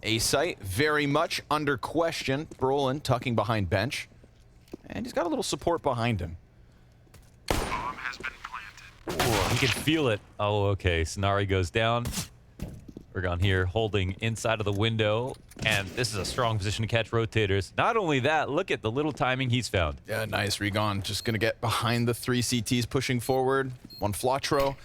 A site very much under question. Brolin tucking behind bench. And he's got a little support behind him. Bomb has been planted. Ooh, he can feel it. Oh, okay. Sonari goes down. Rigon here holding inside of the window. And this is a strong position to catch rotators. Not only that, look at the little timing he's found. Yeah, nice. Rigon just going to get behind the 3 CTs pushing forward. One Flatro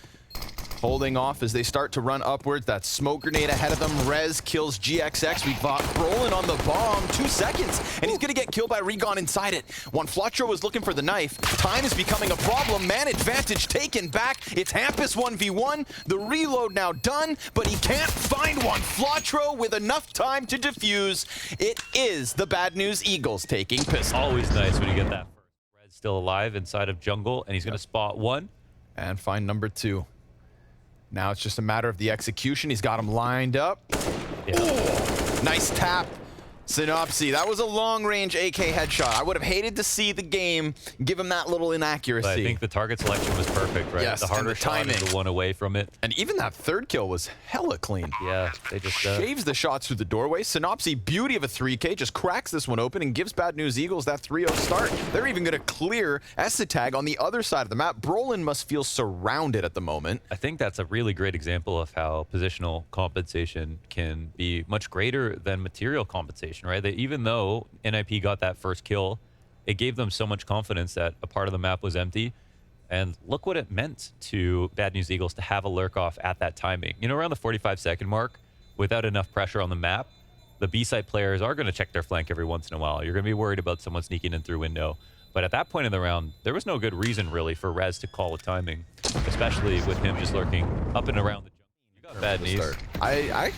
holding off as they start to run upwards. That smoke grenade ahead of them. Rez kills GXX. We got Brolin on the bomb. 2 seconds. And he's going to get killed by Rigon inside it. One Flatro was looking for the knife. Time is becoming a problem. Man advantage taken back. It's Hampus 1v1. The reload now done, but he can't find one Flatro with enough time to defuse. It is the Bad News Eagles taking pistol. Always nice when you get that first. Red's still alive inside of jungle, and he's going to spot one. And find number 2. Now it's just a matter of the execution. He's got him lined up. Yeah. Ooh, nice tap. Synopsy, that was a long-range AK headshot. I would have hated to see the game give him that little inaccuracy. But I think the target selection was perfect, right? Yes, the harder shot is the one away from it. And even that 3rd kill was hella clean. Yeah, they just shaves the shots through the doorway. Synopsy, beauty of a 3K, just cracks this one open and gives Bad News Eagles that 3-0 start. They're even going to clear Esatag on the other side of the map. Brolin must feel surrounded at the moment. I think that's a really great example of how positional compensation can be much greater than material compensation, right? That even though NIP got that first kill, it gave them so much confidence that a part of the map was empty. And look what it meant to Bad News Eagles to have a lurk off at that timing. You know, around the 45-second mark, without enough pressure on the map, the B-side players are going to check their flank every once in a while. You're going to be worried about someone sneaking in through window. But at that point in the round, there was no good reason, really, for Rez to call a timing, especially with him just lurking up and around the jungle. You got bad knees. I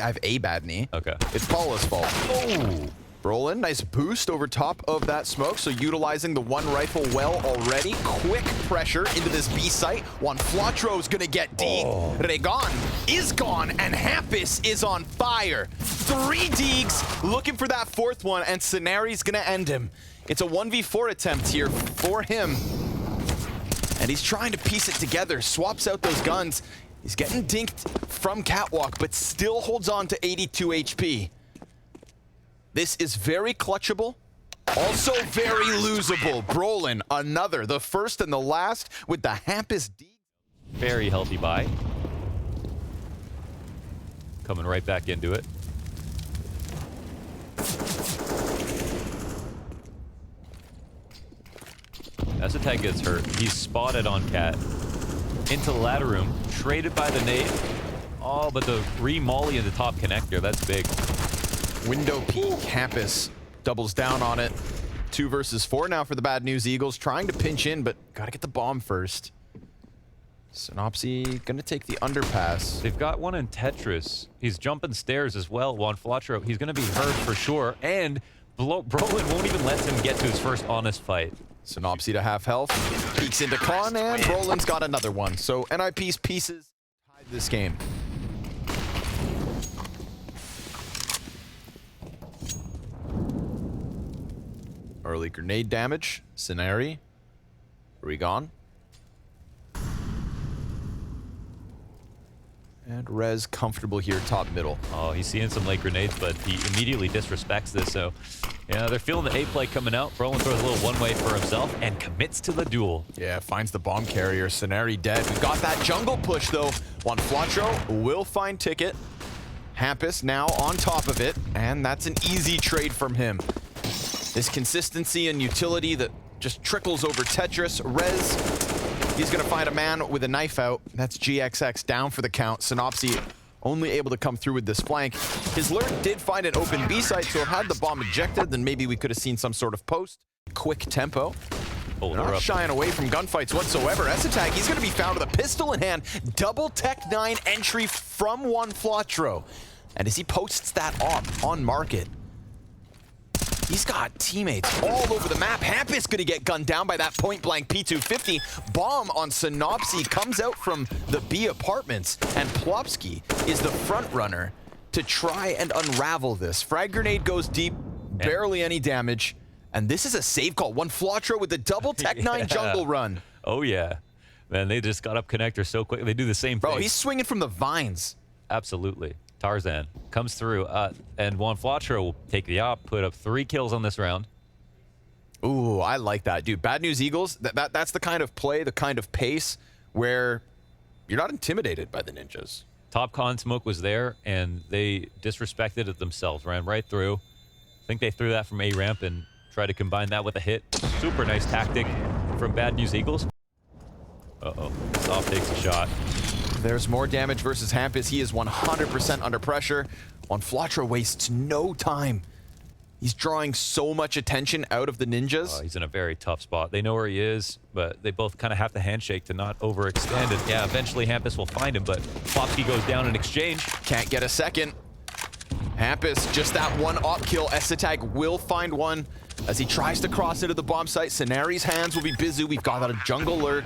have a bad knee. Okay. It's Paula's fault. Oh! Brolin, nice boost over top of that smoke. So utilizing the one rifle well already. Quick pressure into this B site. One Flatro's gonna get deep. Oh. Regon is gone, and Hampus is on fire. 3 Deegs looking for that 4th one, and Scenari's gonna end him. It's a 1v4 attempt here for him. And he's trying to piece it together. Swaps out those guns. He's getting dinked from Catwalk, but still holds on to 82 HP. This is very clutchable, also very losable. Brolin, another, the first and the last with the Hampus D. Very healthy buy. Coming right back into it. Esatag gets hurt. He's spotted on Cat. Into the ladder room, traded by the nade. Oh, but the re-molly in the top connector, that's big. Window peek, Hampus doubles down on it. 2 versus 4 now for the Bad News Eagles, trying to pinch in, but gotta get the bomb first. Synopsy gonna take the underpass. They've got one in Tetris. He's jumping stairs as well. Juan Flatro, he's gonna be hurt for sure. And Brolin won't even let him get to his first honest fight. Synopsy to half health, peeks into Con, and Brolin's got another one. So NIP's pieces tied this game. Early grenade damage, Scenari, Rigon. And Rez comfortable here, top middle. Oh, he's seeing some late grenades, but he immediately disrespects this. So, yeah, they're feeling the A play coming out. Brolin throws a little one-way for himself and commits to the duel. Yeah, finds the bomb carrier. Scenari dead. We got that jungle push, though. One Flatro will find Ticket. Hampus now on top of it, and that's an easy trade from him. This consistency and utility that just trickles over Tetris. Rez, he's going to find a man with a knife out. That's GXX down for the count. Synopsy only able to come through with this flank. His lurk did find an open B site, so had the bomb ejected, then maybe we could have seen some sort of post. Quick tempo. Not shying away from gunfights whatsoever. Esatag, he's going to be found with a pistol in hand. Double Tech 9 entry from one Flatro. And as he posts that op on market, he's got teammates all over the map. Hampus gonna get gunned down by that point-blank P250. Bomb on Synopsy comes out from the B apartments, and Plopsky is the front runner to try and unravel this. Frag grenade goes deep, barely any damage, and this is a save call. One Flatro with the double Tech 9 jungle run. Oh yeah, man, they just got up connector so quick. They do the same thing. Bro, he's swinging from the vines. Absolutely. Tarzan comes through, and Juan Flatro will take the op, put up 3 kills on this round. Ooh, I like that, dude. Bad News Eagles, that's the kind of play, the kind of pace where you're not intimidated by the ninjas. Top con smoke was there, and they disrespected it themselves, ran right through. I think they threw that from A ramp and tried to combine that with a hit. Super nice tactic from Bad News Eagles. Uh-oh, Soft takes a shot. There's more damage versus Hampus. He is 100% under pressure. On Flatro wastes no time. He's drawing so much attention out of the ninjas. He's in a very tough spot. They know where he is, but they both kind of have to handshake to not overextend. And yeah, eventually Hampus will find him, but Flopsky goes down in exchange. Can't get a second. Hampus, just that one op kill. Esatag will find one as he tries to cross into the bomb site. Sanari's hands will be busy. We've got a jungle lurk.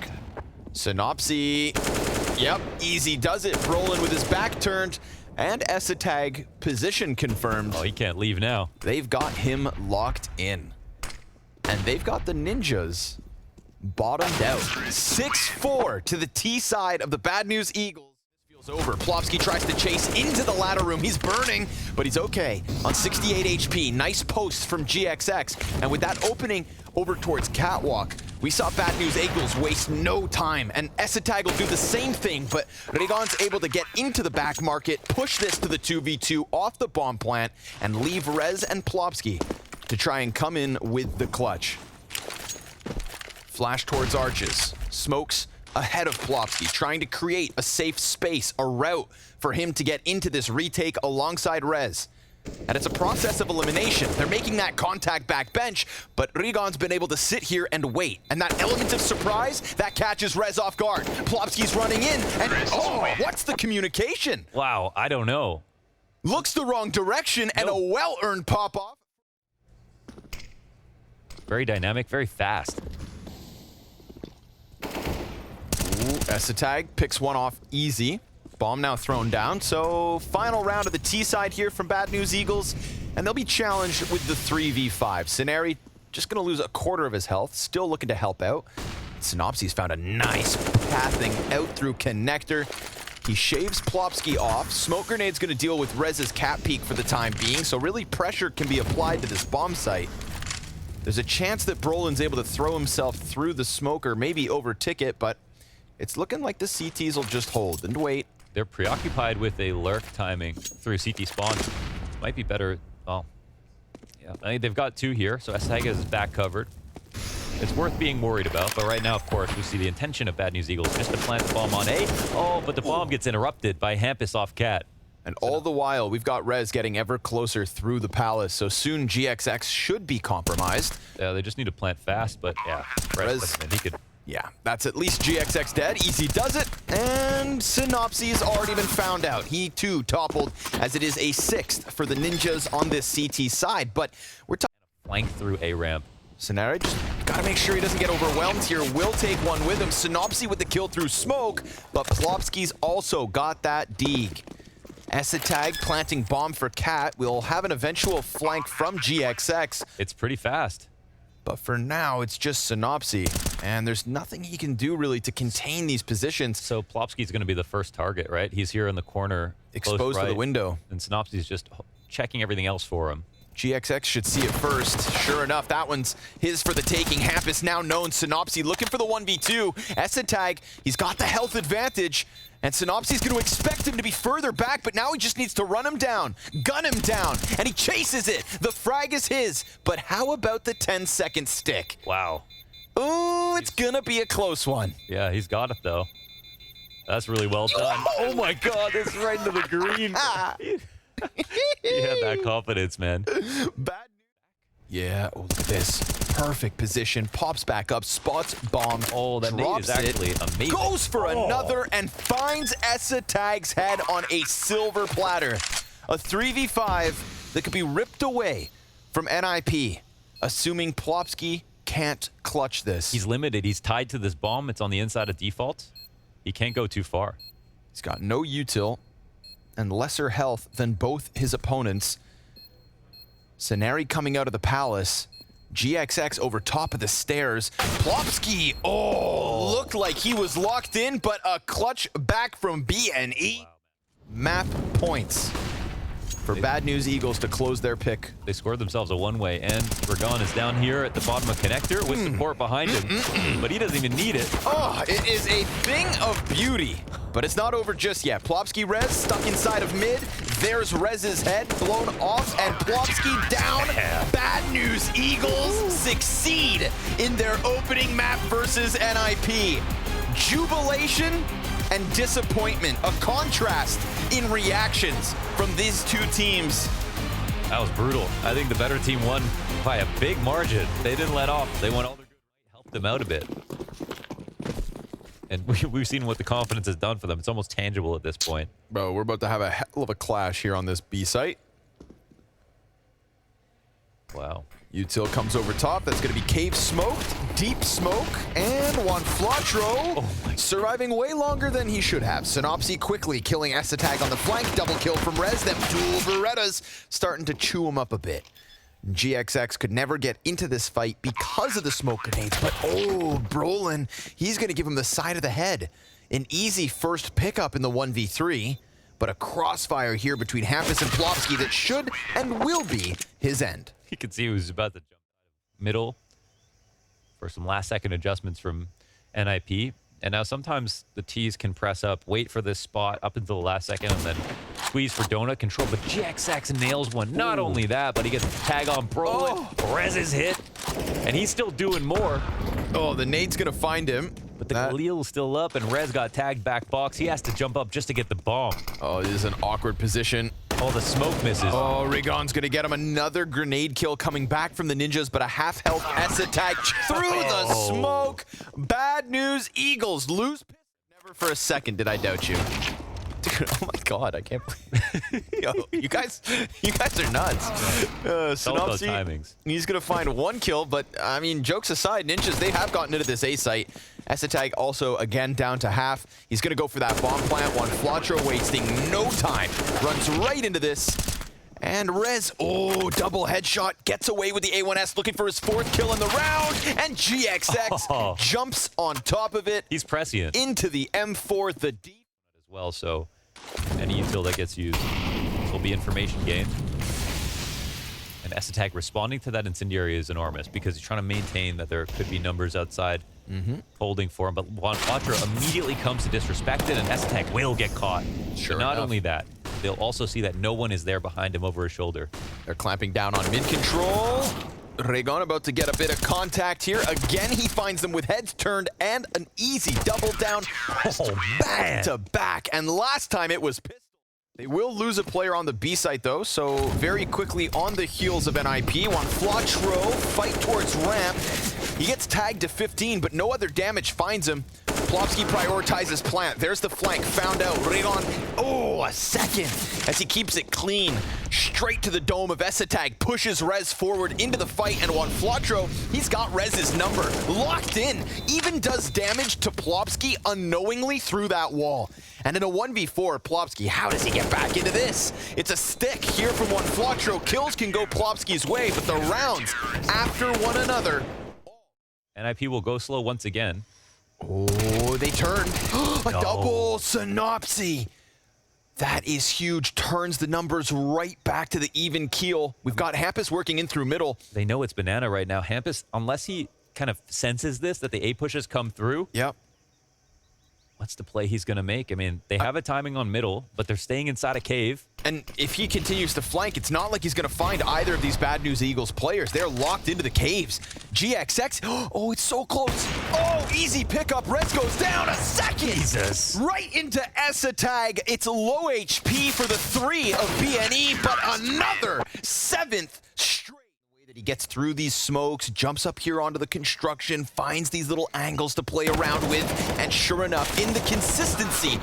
Synopsy. Yep, easy does it. Brolin with his back turned. And Esatag position confirmed. Oh, he can't leave now. They've got him locked in. And they've got the ninjas bottomed out. 6-4 to the T side of the Bad News Eagles. Feels over. Plopsky tries to chase into the ladder room. He's burning, but he's okay. On 68 HP, nice post from GXX. And with that opening over towards Catwalk, we saw Bad News Eagles waste no time, and Esatag will do the same thing, but Rigon's able to get into the back market, push this to the 2v2 off the bomb plant, and leave Rez and Plopsky to try and come in with the clutch. Flash towards Arches. Smokes ahead of Plopsky, trying to create a safe space, a route for him to get into this retake alongside Rez. And it's a process of elimination. They're making that contact back bench, but Rigon's been able to sit here and wait. And that element of surprise, that catches Rez off guard. Plopsky's running in, and oh, what's the communication? Wow, I don't know. Looks the wrong direction, and a well-earned pop-off. Very dynamic, very fast. Ooh, Esatag picks one off easy. Bomb now thrown down, so final round of the T side here from Bad News Eagles, and they'll be challenged with the 3v5. Sanari just gonna lose a quarter of his health, still looking to help out. Synopsy's found a nice pathing out through connector. He shaves Plopsky off. Smoke Grenade's gonna deal with Rez's cap peak for the time being, so really pressure can be applied to this bomb site. There's a chance that Brolin's able to throw himself through the smoker, maybe over Ticket, but it's looking like the CTs will just hold and wait. They're preoccupied with a lurk timing through CT spawn. Might be better. Well, yeah. I mean, they've got 2 here, so Esatag has his back covered. It's worth being worried about, but right now, of course, we see the intention of Bad News Eagles just to plant the bomb on A. Oh, but the bomb gets interrupted by Hampus off Cat. And all the while, we've got Rez getting ever closer through the palace, so soon GXX should be compromised. Yeah, they just need to plant fast, but yeah, Rez, he could. Yeah, that's at least GXX dead. Easy does it. And Synopsy's already been found out. He too toppled, as it is a 6th for the ninjas on this CT side. But we're talking flank through A ramp. Sanari just gotta make sure he doesn't get overwhelmed here. Will take one with him. Synopsy with the kill through smoke, but Plopsky's also got that Deeg. Esatag planting bomb for Cat. We'll have an eventual flank from GXX. It's pretty fast. But for now, it's just Synopsy, and there's nothing he can do really to contain these positions. So Plopsky's going to be the first target, right? He's here in the corner, exposed to the window. And Synopsy's just checking everything else for him. GXX should see it first. Sure enough, that one's his for the taking. Hampus now known. Synopsy looking for the 1v2. Esatag, he's got the health advantage. And Synopsy's going to expect him to be further back, but now he just needs to run him down, gun him down, and he chases it. The frag is his, but how about the 10-second stick? Wow. Ooh, it's going to be a close one. Yeah, he's got it, though. That's really well done. Oh my god, that's right into the green. He had that confidence, man. Bad news. Yeah, oh, look at this. Perfect position. Pops back up, spots bomb. Oh, that nade is actually amazing. Goes for another and finds Esatag's head on a silver platter. A 3v5 that could be ripped away from NIP, assuming Plopsky can't clutch this. He's limited. He's tied to this bomb. It's on the inside of default. He can't go too far. He's got no util and lesser health than both his opponents. Sanari coming out of the palace. GXX over top of the stairs. Plopsky, looked like he was locked in, but a clutch back from BNE. Wow. map points for Bad News Eagles to close their pick. They scored themselves a one-way, and Ragon is down here at the bottom of connector with support behind him, but he doesn't even need it. Oh, it is a thing of beauty, but it's not over just yet. Plopsky Rez stuck inside of mid. There's Rez's head blown off, and Plopsky down. Bad News Eagles succeed in their opening map versus NIP. Jubilation and disappointment, a contrast in reactions from these two teams. That was brutal. I think the better team won by a big margin. They didn't let off. They went all their good, helped them out a bit. And we've seen what the confidence has done for them. It's almost tangible at this point. Bro, we're about to have a hell of a clash here on this B site. Wow. Util comes over top. That's going to be cave smoked, deep smoke, and Juan Flatro surviving way longer than he should have. Synopsy quickly killing Esatag on the flank. Double kill from Rez. Them dual Berettas starting to chew him up a bit. GXX could never get into this fight because of the smoke grenades, but oh, Brolin, he's going to give him the side of the head. An easy first pickup in the 1v3, but a crossfire here between Hampus and Plopsky that should and will be his end. You can see he was about to jump middle for some last-second adjustments from NIP. And now sometimes the T's can press up, wait for this spot up until the last second, and then squeeze for donut control. But GXX nails one. Not only that, but he gets the tag on Brolin. Rez is hit, and he's still doing more. Oh, the nade's going to find him. But the Khalil's still up, and Rez got tagged back box. He has to jump up just to get the bomb. Oh, this is an awkward position. Oh, the smoke misses. Oh, Rigon's going to get him another grenade kill coming back from the Ninjas, but a half-health Esatag through the smoke. Bad News Eagles lose. Never for a second did I doubt you. Dude, oh my God, I can't believe. Yo, you guys are nuts. Synopsy, timings. He's going to find one kill, but I mean, jokes aside, Ninjas, they have gotten into this A site. Esatag also again down to half. He's going to go for that bomb plant. Juan Flatro wasting no time. Runs right into this. And Rez, oh, double headshot, gets away with the A1S, looking for his fourth kill in the round. And GXX jumps on top of it. He's prescient. Into the M4, the deep. As well, so any util that gets used will be information gained. And Esatag responding to that incendiary is enormous because he's trying to maintain that there could be numbers outside holding for him. But Juan Flatro immediately comes to disrespect it, and Esatag will get caught. Sure. But not enough. only that, they'll also see that no one is there behind him over his shoulder. They're clamping down on mid control. Regon about to get a bit of contact here. Again, he finds them with heads turned and an easy double down. Back to back. And last time it was pistol. They will lose a player on the B site though, so very quickly on the heels of NIP. Juan Flatro fight towards ramp. He gets tagged to 15, but no other damage finds him. Plopsky prioritizes plant. There's the flank, found out. Regon, oh, a second as he keeps it clean. Straight to the dome of Esatag, pushes Rez forward into the fight, and Juan Flatro, he's got Rez's number. Locked in, even does damage to Plopsky unknowingly through that wall. And in a 1v4, Plopsky, how does he get back into this? It's a stick here from Juan Flatro. Kills can go Plopsky's way, but the rounds after one another. NIP will go slow once again. Oh, they turned. A double synopsy. That is huge. Turns the numbers right back to the even keel. We've got Hampus working in through middle. They know it's banana right now. Hampus, unless he kind of senses this, that the A pushes come through. Yep. What's the play he's going to make? I mean, they have a timing on middle, but they're staying inside a cave. And if he continues to flank, it's not like he's going to find either of these Bad News Eagles players. They're locked into the caves. GXX, oh, it's so close. Oh, easy pickup. Rez goes down a second. Jesus. Right into Esatag. It's low HP for the 3 of BNE, but another 7th straight. He gets through these smokes, jumps up here onto the construction, finds these little angles to play around with, and sure enough, in the consistency,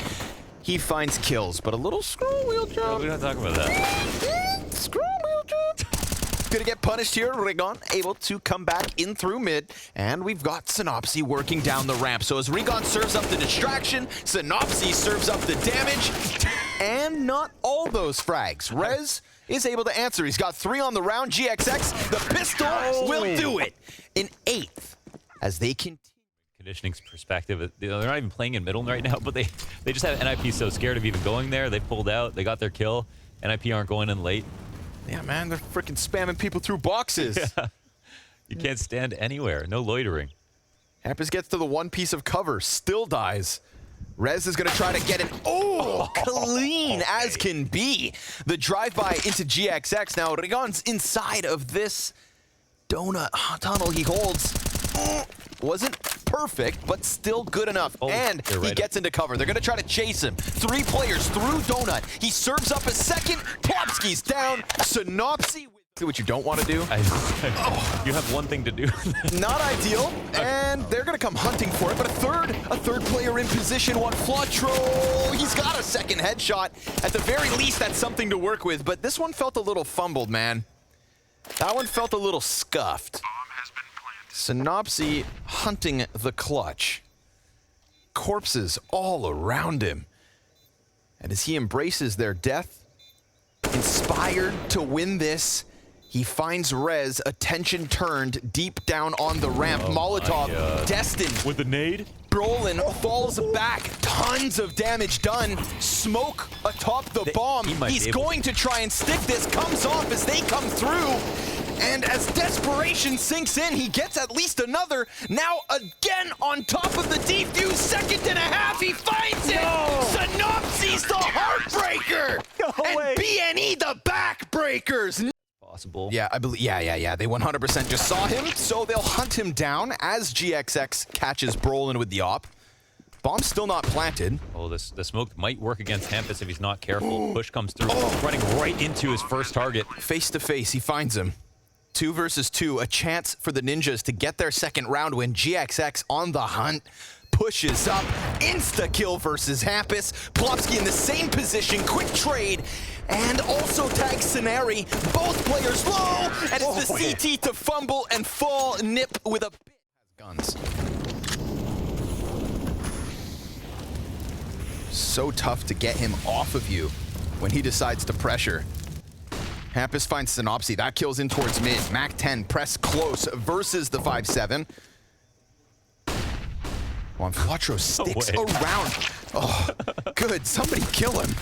he finds kills. But a little scroll wheel jump. We're not talking about that. Scroll wheel jump. Gonna get punished here. Regon able to come back in through mid, and we've got Synopsy working down the ramp. So as Regon serves up the distraction, Synopsy serves up the damage, and not all those frags. Rez is able to answer. He's got 3 on the round. GXX, the pistol will do it. In 8th, as they continue. conditioning's perspective, you know, they're not even playing in middle right now, but they just have NIP so scared of even going there. They pulled out. They got their kill. NIP aren't going in late. Yeah, man, they're freaking spamming people through boxes. Yeah. You can't stand anywhere. No loitering. Hampus gets to the one piece of cover, still dies. Rez is going to try to get an clean as can be. The drive-by into GXX. Now, Rigon's inside of this donut tunnel he holds. Wasn't perfect, but still good enough. And he gets into cover. They're going to try to chase him. 3 players through donut. He serves up a second. Plopsky's down. Synopsy. What you don't want to do. You have one thing to do. Not ideal, and they're gonna come hunting for it, but a third player in position. One Flotro, he's got a second headshot. At the very least, that's something to work with, but this one felt a little fumbled, man. That one felt a little scuffed. Bomb has been planted. Synopsy hunting the clutch. Corpses all around him. And as he embraces their death, inspired to win this, he finds Rez, attention turned, deep down on the ramp. Molotov, destined. With the nade? Brolin falls back, tons of damage done. Smoke atop the bomb. He's going to try and stick this, comes off as they come through. And as desperation sinks in, he gets at least another. Now again on top of the defuse, 2.5, he finds it! Synopsy's the heartbreaker! And BNE the backbreakers! Possible. Yeah, I believe. Yeah. They 100% just saw him, so they'll hunt him down as GXX catches Brolin with the op. Bomb's still not planted. Oh, the smoke might work against Hampus if he's not careful. Push comes through, running right into his first target. Face to face, he finds him. 2 versus 2, a chance for the Ninjas to get their second round win. GXX on the hunt. Pushes up, insta-kill versus Hampus. Plopsky in the same position, quick trade, and also tags Scenari. Both players low, and it's the CT to fumble and fall. Nip with a bit. Guns. So tough to get him off of you when he decides to pressure. Hampus finds Synopsy. That kills in towards mid. Mac 10, press close versus the 5-7. Flotro sticks around. Oh, good. Somebody kill him.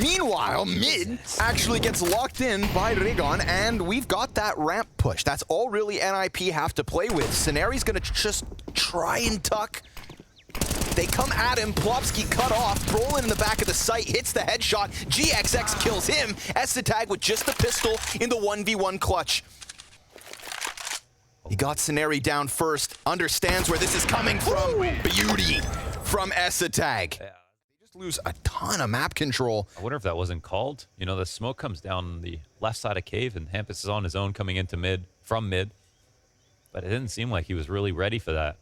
Meanwhile, mid actually gets locked in by Rigon, and we've got that ramp push. That's all really NIP have to play with. Scenari's gonna just try and tuck. They come at him. Plopsky cut off. Brolin in the back of the site hits the headshot. GXX kills him. Essetag with just the pistol in the 1v1 clutch. He got Scenari down first, understands where this is coming from. Beauty from Essetag. They just lose a ton of map control. I wonder if that wasn't called. You know, the smoke comes down the left side of cave, and Hampus is on his own coming into mid, from mid. But it didn't seem like he was really ready for that.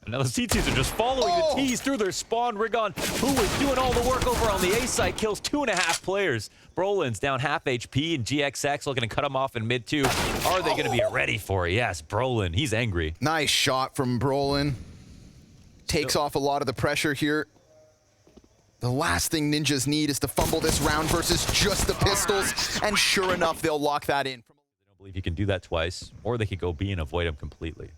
And now the CTs are just following the T's through their spawn. Rigon, who was doing all the work over on the A site, kills 2.5 players. Brolin's down half HP, and GXX looking to cut him off in mid too. Are they going to be ready for it? Yes, Brolin, he's angry. Nice shot from Brolin. Takes off a lot of the pressure here. The last thing Ninjas need is to fumble this round versus just the pistols. And sure enough, they'll lock that in. I don't believe he can do that twice, or they could go B and avoid him completely.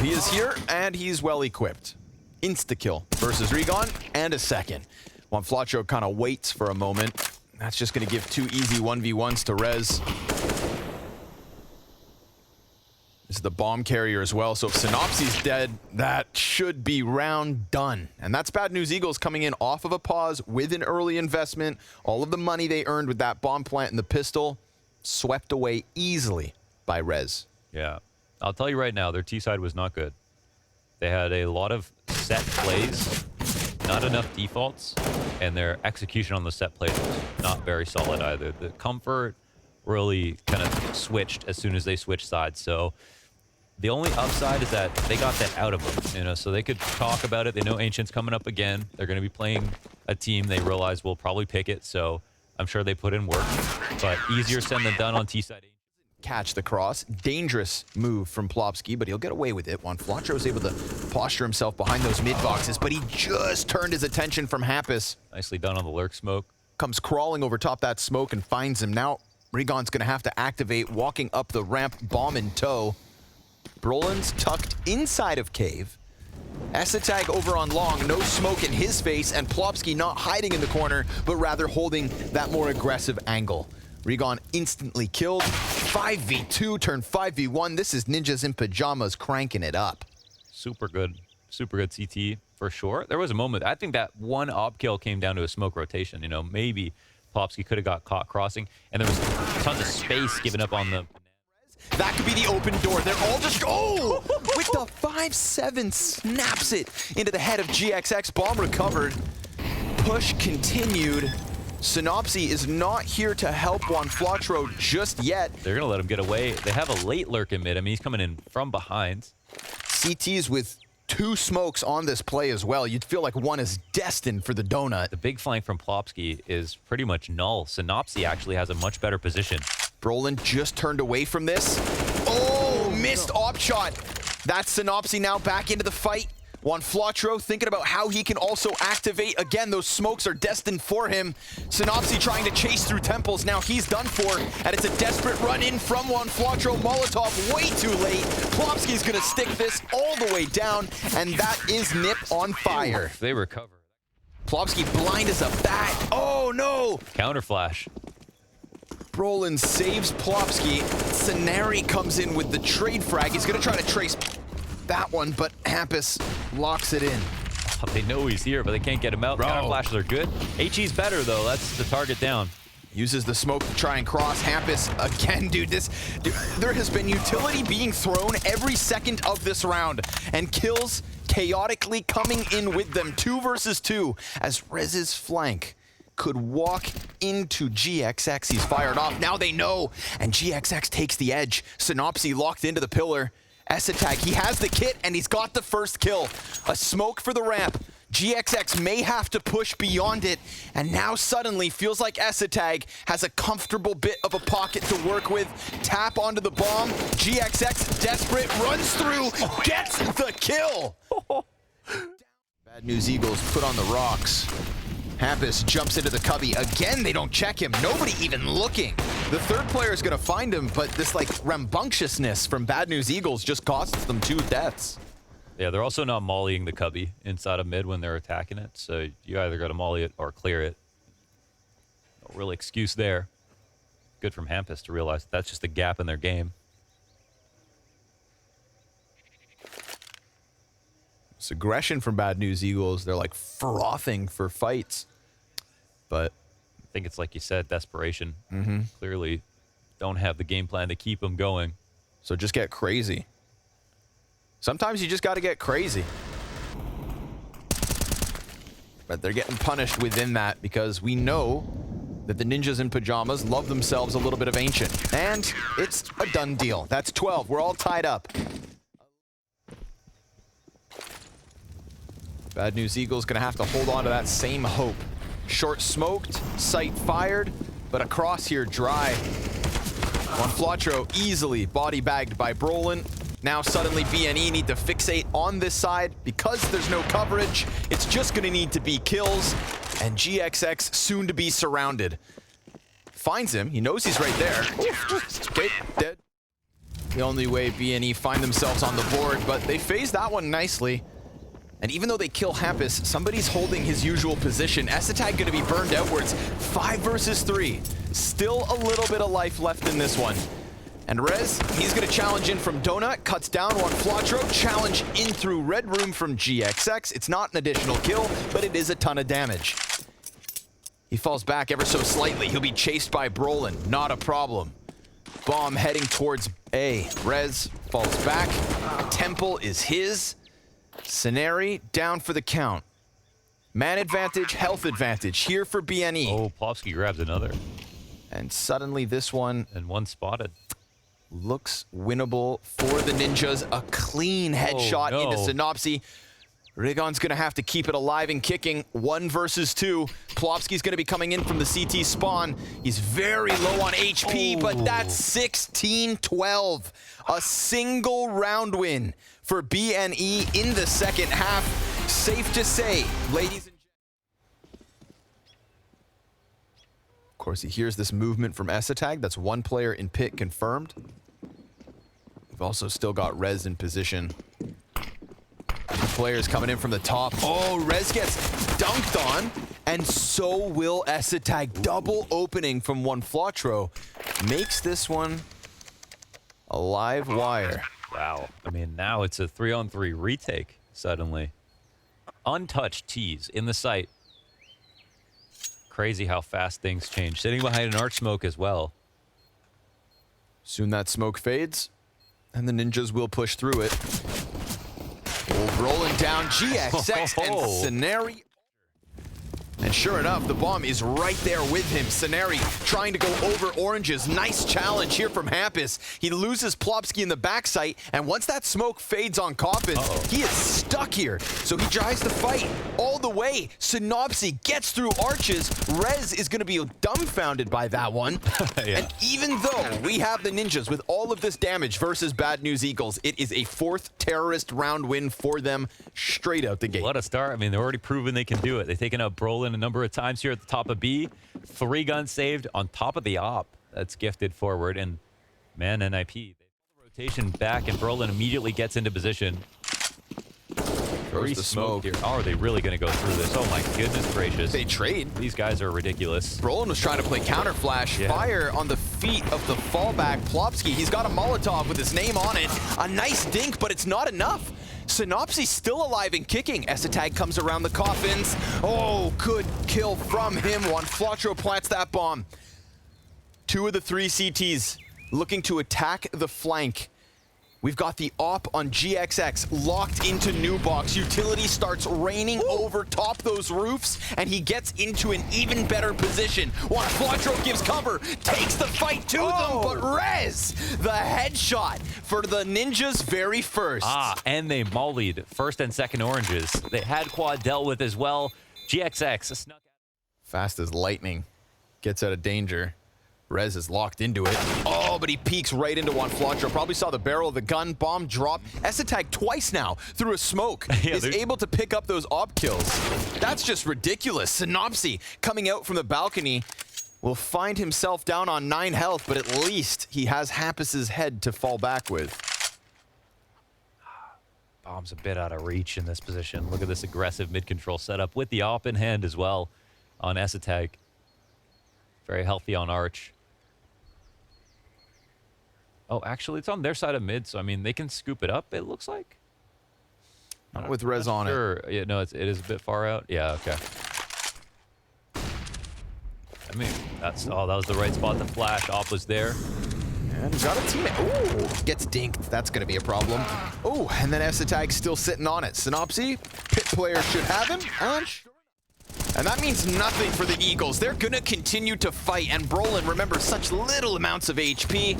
He is here, and he's well equipped. Insta-kill versus Rigon, and a second. Flotro kind of waits for a moment. That's just going to give 2 easy 1v1s to Rez. This is the bomb carrier as well, so if Synopsy's dead, that should be round done. And that's bad news. Eagles coming in off of a pause with an early investment. All of the money they earned with that bomb plant and the pistol swept away easily by Rez. Yeah. I'll tell you right now, their T-side was not good. They had a lot of set plays, not enough defaults, and their execution on the set plays was not very solid either. The comfort really kind of switched as soon as they switched sides. So the only upside is that they got that out of them, you know, so they could talk about it. They know Ancient's coming up again. They're going to be playing a team they realize will probably pick it, so I'm sure they put in work. But easier said than done on T-side. Catch the cross. Dangerous move from Plopsky, but he'll get away with it. Flotro was able to posture himself behind those mid boxes, but he just turned his attention from Hampus. Nicely done on the lurk smoke. Comes crawling over top that smoke and finds him. Now, Rigon's going to have to activate, walking up the ramp, bomb in tow. Brolin's tucked inside of cave. Esatag over on long, no smoke in his face, and Plopsky not hiding in the corner, but rather holding that more aggressive angle. Regon instantly killed. 5v2 turned 5v1. This is Ninjas in Pajamas cranking it up. Super good CT for sure. There was a moment, I think that one op kill came down to a smoke rotation. You know, maybe Plopsky could have got caught crossing, and there was tons of space given up on the... That could be the open door. They're all just... Oh! With the 5-7, snaps it into the head of GXX. Bomb recovered. Push continued. Synopsy is not here to help Juan Flatro just yet. They're going to let him get away. They have a late lurk in mid. I mean, he's coming in from behind. CTs with 2 smokes on this play as well. You'd feel like one is destined for the donut. The big flank from Plopsky is pretty much null. Synopsy actually has a much better position. Brolin just turned away from this. Oh, missed op shot. That's Synopsy now back into the fight. Juan Flatro thinking about how he can also activate. Again, those smokes are destined for him. Synopsy trying to chase through temples. Now he's done for, and it's a desperate run in from Juan Flatro. Molotov way too late. Plopsky's gonna stick this all the way down, and that is Nip on fire. They recover. Plopsky blind as a bat. Oh no! Counter flash. Brolin saves Plopsky. Sanari comes in with the trade frag. He's gonna try to trace that one, but Hampus locks it in. Oh, they know he's here, but they can't get him out. Counter flashes are good. HE's better though. That's the target down. Uses the smoke to try and cross. Hampus again, dude, there has been utility being thrown every second of this round, and kills chaotically coming in with them. 2 versus 2 as Rez's flank could walk into GXX. He's fired off. Now they know, and GXX takes the edge. Synopsy locked into the pillar. Esatag, he has the kit, and he's got the first kill. A smoke for the ramp. GXX may have to push beyond it, and now suddenly feels like Esatag has a comfortable bit of a pocket to work with. Tap onto the bomb. GXX, desperate, runs through, gets the kill. Bad News Eagles put on the rocks. Hampus jumps into the cubby. Again, they don't check him. Nobody even looking. The third player is going to find him, but this like rambunctiousness from Bad News Eagles just costs them 2 deaths. Yeah, they're also not mollying the cubby inside of mid when they're attacking it, so you either got to molly it or clear it. No real excuse there. Good from Hampus to realize that's just a gap in their game. It's aggression from Bad News Eagles. They're like frothing for fights. But I think it's like you said, desperation. Clearly don't have the game plan to keep them going. So just get crazy. Sometimes you just got to get crazy. But they're getting punished within that because we know that the Ninjas in Pajamas love themselves a little bit of Ancient. And it's a done deal. That's 12. We're all tied up. Bad News Eagles gonna have to hold on to that same hope. Short smoked, sight fired, but across here dry. Juan Flatro easily body bagged by Brolin. Now suddenly BNE need to fixate on this side because there's no coverage. It's just gonna need to be kills, and GXX soon to be surrounded. Finds him, he knows he's right there. Okay, dead. The only way BNE find themselves on the board, but they phase that one nicely. And even though they kill Hampus, somebody's holding his usual position. Esatag gonna be burned outwards. 5 versus 3. Still a little bit of life left in this one. And Rez, he's gonna challenge in from Donut, cuts down Juan Flatro, challenge in through Red Room from GXX. It's not an additional kill, but it is a ton of damage. He falls back ever so slightly. He'll be chased by Brolin, not a problem. Bomb heading towards A. Rez falls back. Temple is his. Sanari down for the count. Man advantage, health advantage here for BNE. Oh, Plopsky grabs another. And suddenly this one And one spotted. looks winnable for the Ninjas. A clean headshot into Synopsy. Rigon's gonna have to keep it alive and kicking. 1 versus 2. Plopsky's gonna be coming in from the CT spawn. He's very low on HP, but that's 16-12. A single round win for BNE in the second half. Safe to say, ladies and gentlemen. Of course, he hears this movement from Esatag. That's 1 player in pit confirmed. We've also still got Rez in position. players coming in from the top. Oh, Rez gets dunked on, and so will Essetag. Double opening from one Flotro. Makes this one a live wire. Wow. I mean, now it's a 3-on-3 retake suddenly. Untouched tees in the site. Crazy how fast things change. Sitting behind an arch smoke as well. Soon that smoke fades, and the Ninjas will push through it. Oh, rolling down GXX and Scenari. And sure enough, the bomb is right there with him. Scenari trying to go over oranges. Nice challenge here from Hampus. He loses Plopsky in the backside, and once that smoke fades on Coffins, he is stuck here. So he tries to fight all the way. Synopsy gets through arches. Rez is going to be dumbfounded by that one. Yeah. And even though we have the Ninjas with all of this damage versus Bad News Eagles, it is a 4th terrorist round win for them straight out the gate. What a start. I mean, they're already proven they can do it. They've taken out Brolin a number of times here at the top of B. 3 guns saved on top of the op. That's gifted forward. And man, NIP. Rotation back, and Brolin immediately gets into position. Throws the smoke here. Oh, are they really going to go through this? Oh my goodness gracious. They trade. These guys are ridiculous. Brolin was trying to play counter flash. Fire on the feet of the fallback Plopsky. He's got a Molotov with his name on it. A nice dink, but it's not enough. Synopsy's still alive and kicking. Essetag comes around the Coffins. Oh, good kill from him. One Flotro plants that bomb. 2 of the 3 CTs looking to attack the flank. We've got the op on GXX locked into new box. Utility starts raining over top those roofs, and he gets into an even better position. One Flotro gives cover, takes the fight to them, but Rez, the headshot for the Ninjas very first. And they mollied first and second oranges. They had quad dealt with as well. GXX snuck out. Fast as lightning, gets out of danger. Rez is locked into it. Oh, but he peeks right into one Flotro. Probably saw the barrel of the gun. Bomb drop. Essetag twice now through a smoke. Is able to pick up those op kills. That's just ridiculous. Synopsy coming out from the balcony will find himself down on 9 health, but at least he has Hampus's head to fall back with. Bomb's a bit out of reach in this position. Look at this aggressive mid-control setup with the op in hand as well on Essetag. Very healthy on arch. Oh, actually, it's on their side of mid, so, I mean, they can scoop it up, it looks like. Not with Rez on it. Yeah, no, it is a bit far out. Yeah, okay. I mean, that was the right spot to flash. Op was there. And he's got a teammate. Ooh, gets dinked. That's going to be a problem. Oh, and then Essetag still sitting on it. Synopsy, pit player should have him. And that means nothing for the Eagles. They're going to continue to fight. And Brolin, remember, such little amounts of HP.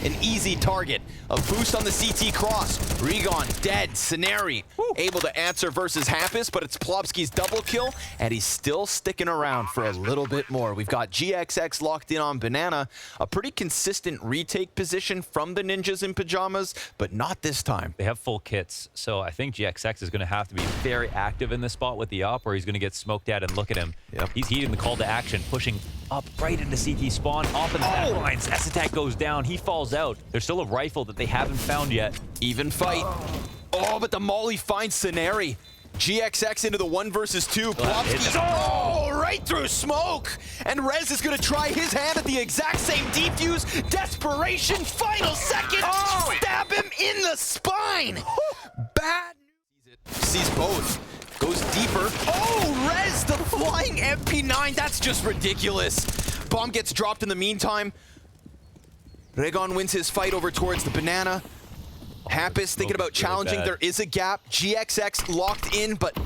An easy target. A boost on the CT cross. Regon dead. Scenari able to answer versus Hampus, but it's Plopsky's double kill, and he's still sticking around for a little bit more. We've got GXX locked in on Banana. A pretty consistent retake position from the Ninjas in pajamas, but not this time. They have full kits, so I think GXX is going to have to be very active in this spot with the op, or he's going to get smoked at, and look at him. He's heeding the call to action, pushing up right into CT spawn, off in the back lines. Essetag goes down. He falls out. There's still a rifle that they haven't found yet. Even fight. Oh, but the Molly finds Scenari. GXX into the 1 versus 2. Plopsky, right through smoke. And Rez is going to try his hand at the exact same defuse. Desperation, final second. Stab him in the spine. Bad news. Sees both. Goes deeper. Oh, Rez, the flying MP9. That's just ridiculous. Bomb gets dropped in the meantime. Regon wins his fight over towards the Banana. Hampus thinking about challenging. There is a gap. GXX locked in, but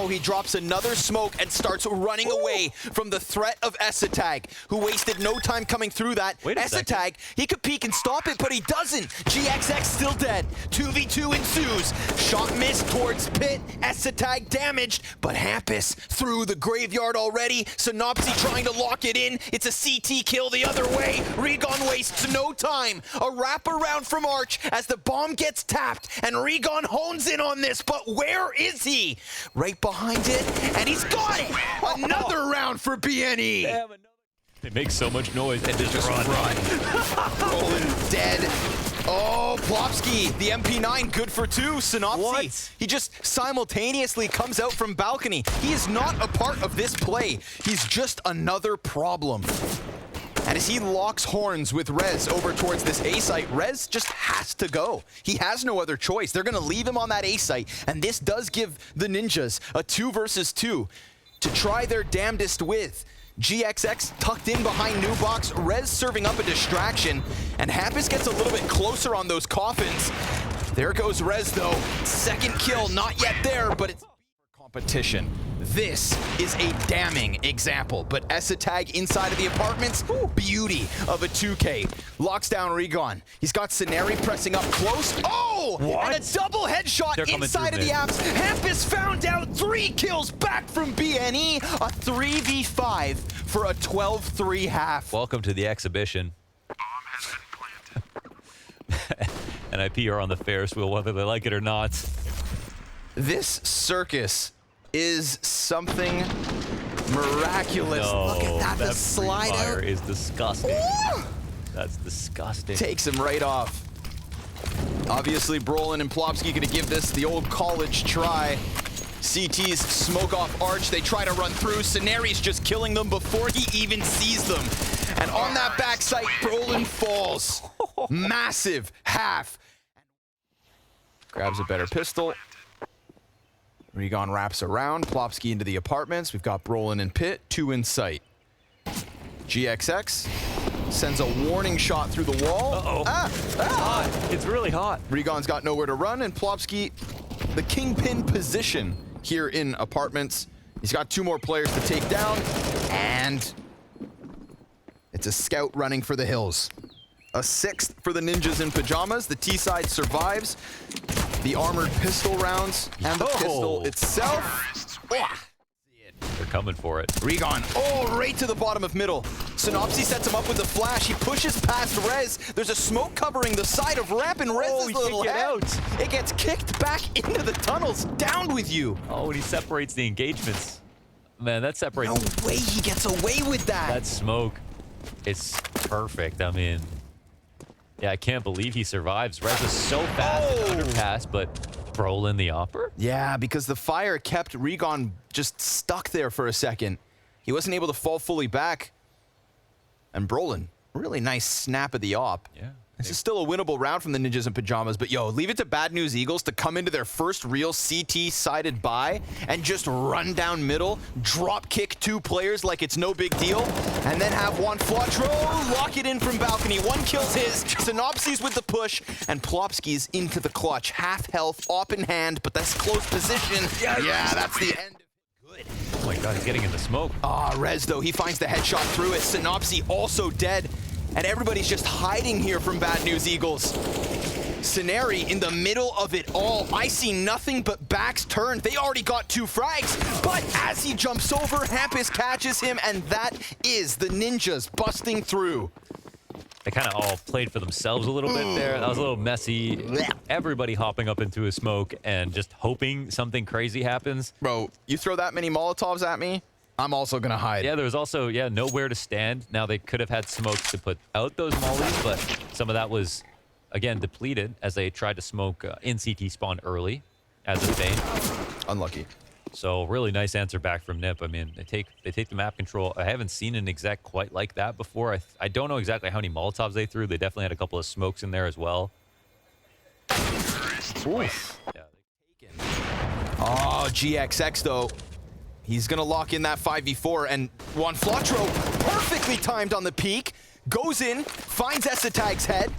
he drops another smoke and starts running away from the threat of Essetag, who wasted no time coming through that. Essetag, he could peek and stop it, but he doesn't. GXX still dead. 2v2 ensues. Shot missed towards pit. Essetag damaged, but Hampus through the graveyard already. Synopsy trying to lock it in. It's a CT kill the other way. Regon wastes no time. A wraparound from Arch as the bomb gets tapped, and Regon hones in on this, but where is he? Right behind it, and he's got it! Another round for BNE! Damn, they make so much noise and just run. Brolin dead. Oh, Plopsky, the MP9, good for 2. Synopsy, What? he just simultaneously comes out from balcony. He is not a part of this play. He's just another problem. And as he locks horns with Rez over towards this A site, Rez just has to go. He has no other choice. They're gonna leave him on that A site, and this does give the Ninjas a 2 versus 2 to try their damnedest with. GXX tucked in behind New Box, Rez serving up a distraction, and Hampus gets a little bit closer on those coffins. There goes Rez though. Second kill, not yet there, but it's competition. This is a damning example, but Esatag inside of the apartments, beauty of a 2K. Locks down Regon. He's got Scenari pressing up close. Oh! What? And a double headshot inside of the apps. Hampus found out 3 kills back from BNE. A 3v5 for a 12-3 half. Welcome to the exhibition. Bomb has been planted. NIP are on the Ferris wheel whether they like it or not. This circus is something miraculous. No, Look at that, the slide fire out. is disgusting. Ooh! That's disgusting. Takes him right off. Obviously, Brolin and Plopsky gonna give this the old college try. CT's smoke off arch. They try to run through. Scenari's just killing them before he even sees them. And on that backside, Brolin falls. Massive half. Grabs a better pistol. Regon wraps around. Plopsky into the apartments. We've got Brolin and Pitt, 2 in sight. GXX sends a warning shot through the wall. Uh-oh. It's hot. It's really hot. Regon's got nowhere to run, and Plopsky, the kingpin position here in apartments. He's got 2 more players to take down, and it's a scout running for the hills. A 6th for the Ninjas in pajamas. The T-side survives. The armored pistol rounds and the pistol itself. They're coming for it. Regon, right to the bottom of middle. Synopsy sets him up with the flash. He pushes past Rez. There's a smoke covering the side of Ramp, and Rez's he little can't get head. out. It gets kicked back into the tunnels. Down with you. Oh, and he separates the engagements. Man, that separates. No way he gets away with that. That smoke is perfect. I mean, yeah, I can't believe he survives. Rez is so fast in the underpass, but Brolin the opper? Yeah, because the fire kept Regon just stuck there for a second. He wasn't able to fall fully back. And Brolin, really nice snap of the op. Yeah. This is still a winnable round from the Ninjas in pajamas, but yo, leave it to Bad News Eagles to come into their first real CT-sided buy and just run down middle, drop kick 2 players like it's no big deal, and then have Juan Flatro lock it in from balcony. 1 kills his, Synopsy's with the push, and Plopsky's into the clutch. Half health, op in hand, but that's close position. Yeah, that's the end. Good. Oh my god, he's getting in the smoke. Rez, though, he finds the headshot through it. Synopsy also dead. And everybody's just hiding here from Bad News Eagles. Scenari in the middle of it all. I see nothing but backs turned. They already got 2 frags. But as he jumps over, Hampus catches him, and that is the Ninjas busting through. They kind of all played for themselves a little bit there. That was a little messy. Everybody hopping up into a smoke and just hoping something crazy happens. Bro, you throw that many Molotovs at me, I'm also gonna hide. Yeah, there was also, nowhere to stand. Now they could have had smokes to put out those mollies, but some of that was, again, depleted as they tried to smoke in CT spawn early as a feint. Unlucky. So really nice answer back from Nip. I mean, they take the map control. I haven't seen an exec quite like that before. I don't know exactly how many Molotovs they threw. They definitely had a couple of smokes in there as well. Oof. Yeah. Oh, GXX, though. He's going to lock in that 5v4, and Juan Flatro, perfectly timed on the peak, goes in, finds Esatag's head.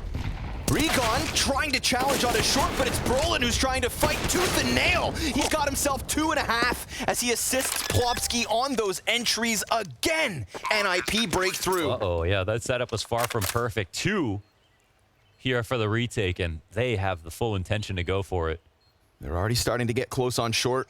Regon trying to challenge on a short, but it's Brolin who's trying to fight tooth and nail. He's got himself 2.5 as he assists Plopsky on those entries again. NIP breakthrough. Uh-oh, yeah, that setup was far from perfect. 2 here for the retake, and they have the full intention to go for it. They're already starting to get close on short.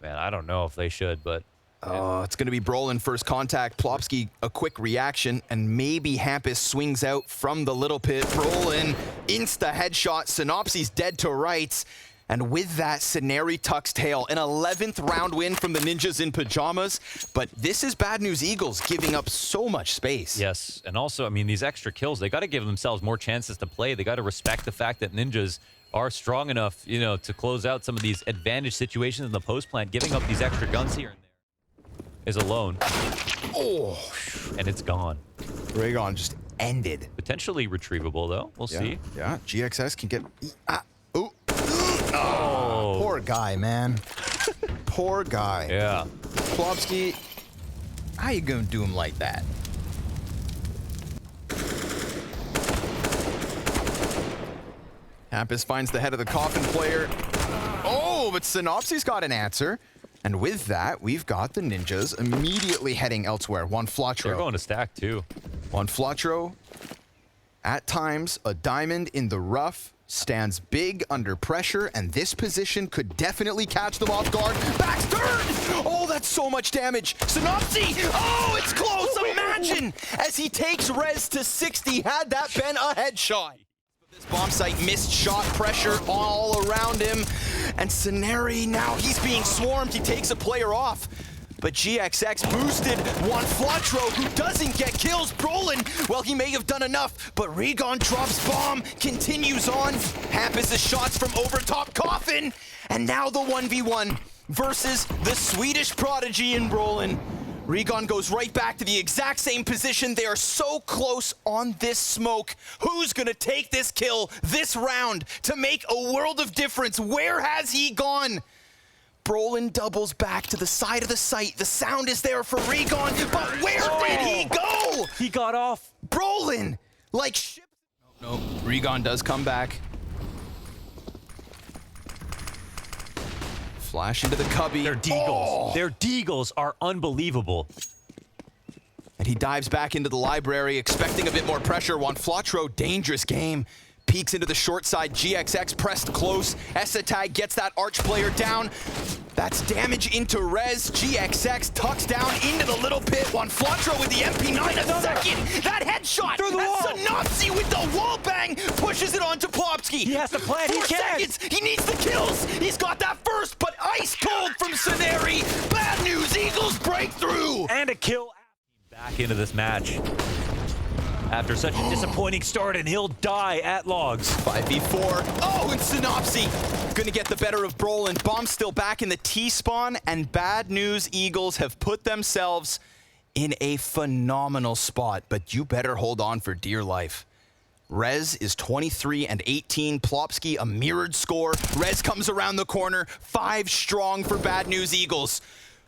Man, I don't know if they should, but... It's going to be Brolin first contact. Plopsky, a quick reaction, and maybe Hampus swings out from the little pit. Brolin, insta headshot. Synopsy's dead to rights. And with that, Scenery tucks tail. An 11th round win from the Ninjas in pajamas. But this is Bad News Eagles giving up so much space. Yes, and also, I mean, these extra kills, they got to give themselves more chances to play. They got to respect the fact that Ninjas are strong enough, you know, to close out some of these advantage situations in the post plant. Giving up these extra guns here and there is alone. Oh, and it's gone. Raygon just ended. Potentially retrievable, though. We'll see. Yeah, GXS can get... Oh, poor guy, man. Poor guy. Yeah. Plopsky, how you gonna do him like that? Hampus finds the head of the coffin player. Oh, but Synopsy's got an answer. And with that, we've got the Ninjas immediately heading elsewhere. One Flotro. They're going to stack, too. One Flotro. At times, a diamond in the rough. Stands big under pressure, and this position could definitely catch them off guard. Back turn! Oh, that's so much damage. Synopsy! Oh, it's close! Imagine! As he takes Rez to 60, had that been a headshot. This bomb site missed shot pressure all around him. And Scenery, now he's being swarmed. He takes a player off. But GXX boosted one Flotro who doesn't get kills. Brolin, well, he may have done enough, but Raygon drops bomb, continues on. Hampus' shots from over top coffin. And now the 1v1 versus the Swedish prodigy in Brolin. Raygon goes right back to the exact same position. They are so close on this smoke. Who's gonna take this kill this round to make a world of difference? Where has he gone? Brolin doubles back to the side of the site. The sound is there for Raygon, but where did he go? He got off. Brolin, like shit. No, Raygon does come back. Flash into the cubby. Their deagles. Oh. Their deagles are unbelievable. And he dives back into the library, expecting a bit more pressure. One Flotro, dangerous game. Peeks into the short side. GXX pressed close. Esatag gets that arch player down. That's damage into Rez. GXX tucks down into the little pit. One Flotro with the MP9 a second. That headshot. Through the wall. Synopsy with the wall bang pushes it onto Plopsky. He has to plant. 4 seconds. He needs the kills. He's got that first, but ice cold from Scenery. Bad News Eagles breakthrough. And a kill. Back into this match. After such a disappointing start, and he'll die at logs. 5v4. Oh, and Synopsy gonna get the better of Brolin. Bomb's still back in the T-spawn, and Bad News Eagles have put themselves in a phenomenal spot, but you better hold on for dear life. Rez is 23 and 18. Plopsky, a mirrored score. Rez comes around the corner. 5 strong for Bad News Eagles.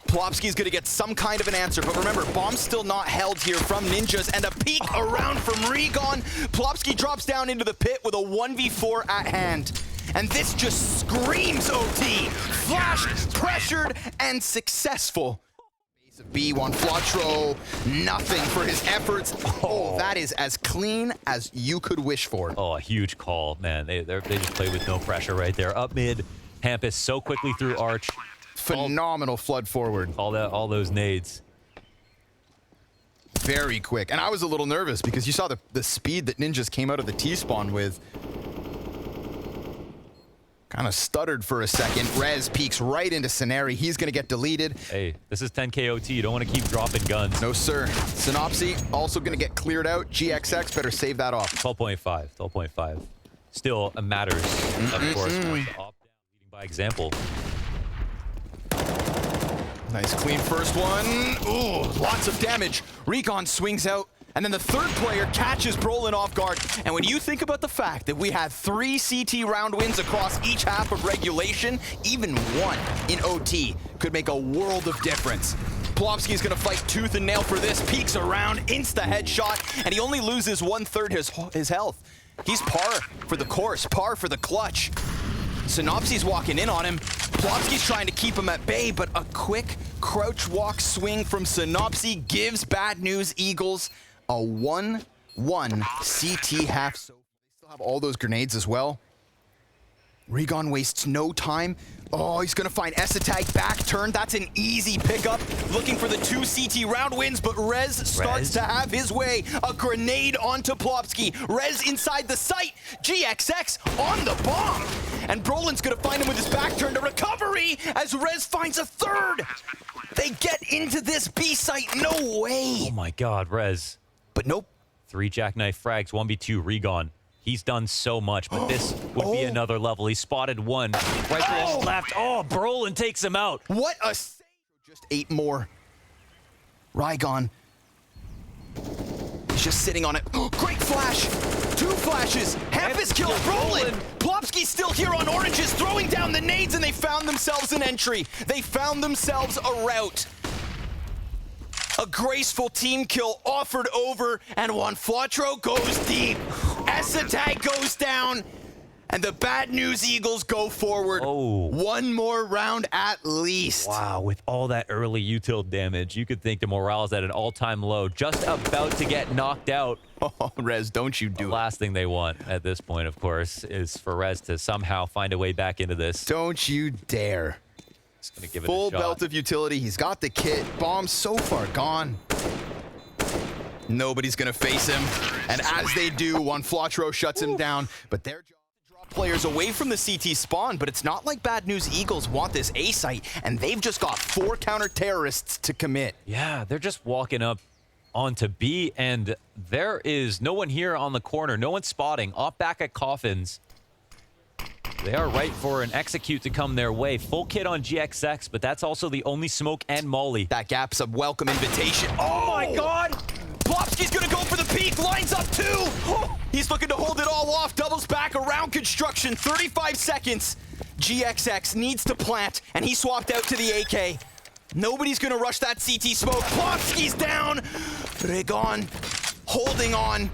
Plopsky's gonna get some kind of an answer, but remember, bomb's still not held here from Ninjas, and a peek around from Raygon. Plopsky drops down into the pit with a 1v4 at hand. And this just screams OT. Flashed, pressured, and successful. Base of B1 Flotro, nothing for his efforts. Oh, that is as clean as you could wish for. Oh, a huge call, man. They just play with no pressure right there. Up mid, Hampus so quickly through arch. Phenomenal flood forward. All those nades. Very quick. And I was a little nervous because you saw the speed that Ninjas came out of the T-spawn with. Kind of stuttered for a second. Rez peeks right into Scenery. He's going to get deleted. Hey, this is 10K OT. You don't want to keep dropping guns. No, sir. Synopsy also going to get cleared out. GXX better save that off. 12.5. 12.5. Still matters, of course. Opt down, leading by example. Nice clean first one. Ooh, lots of damage. Raygon swings out, and then the third player catches Brolin off guard. And when you think about the fact that we had 3 CT round wins across each half of regulation, even 1 in OT could make a world of difference. Plopsky's gonna fight tooth and nail for this. Peeks around, insta headshot, and he only loses 1/3 his health. He's par for the course, par for the clutch. Synopsy's walking in on him. Plopsky's trying to keep him at bay, but a quick crouch walk swing from Synopsy gives Bad News Eagles a 1-1 CT half. So they still have all those grenades as well. Raygon wastes no time. Oh, he's gonna find Esatag back turn. That's an easy pickup. Looking for the 2 CT round wins, but Rez starts to have his way. A grenade onto Plopsky. Rez inside the site. GXX on the bomb. and Brolin's gonna find him with his back turned. A recovery as Rez finds a third. They get into this B site, no way. Oh my God, Rez. But nope. 3 jackknife frags, 1v2, Regon. He's done so much, but this would be another level. He spotted one right to his left. Oh, Brolin takes him out. What a save. Just 8 more. Rygon. He's just sitting on it. Great flash. 2 flashes. Hampus kills Brolin. Plopsky's still here on oranges, throwing down the nades, and they found themselves an entry. They found themselves a route. A graceful team kill offered over, and Juan Flatro goes deep. Esatag goes down, and the bad news Eagles go forward. Oh. 1 more round at least. Wow, with all that early util damage, you could think the morale's at an all-time low, just about to get knocked out. Oh, Rez, don't you do The it. last thing they want at this point, of course, is for Rez to somehow find a way back into this. Don't you dare. Just gonna give it Full a shot. belt of utility. He's got the kit. Bomb so far gone. Nobody's gonna face him. And as they do, Juan Flatro shuts him down. But their job is to draw players away from the CT spawn. But it's not like Bad News Eagles want this A site. And they've just got 4 counter-terrorists to commit. Yeah, they're just walking up onto B, and there is no one here on the corner. No one spotting. Off back at Coffins. They are right for an execute to come their way. Full kit on GXX, but that's also the only smoke and molly. That gap's a welcome invitation. Oh my God! Plopsky's gonna go for the peak, lines up 2! He's looking to hold it all off, doubles back around construction, 35 seconds. GXX needs to plant, and he swapped out to the AK. Nobody's gonna rush that CT smoke. Plopsky's down! Regon holding on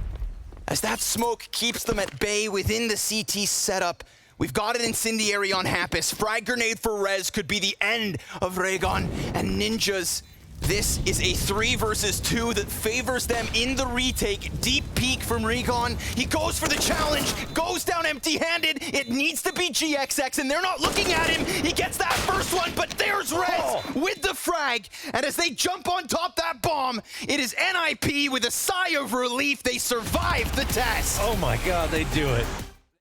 as that smoke keeps them at bay within the CT setup. We've got an incendiary on Hampus. Frag grenade for Rez could be the end of Regon and Ninjas. This is a 3 versus 2 that favors them in the retake. Deep peek from Regon. He goes for the challenge, goes down empty-handed. It needs to be GXX, and they're not looking at him. He gets that first one, but there's Rez with the frag. And as they jump on top that bomb, it is NIP with a sigh of relief. They survived the test. Oh my God, they do it.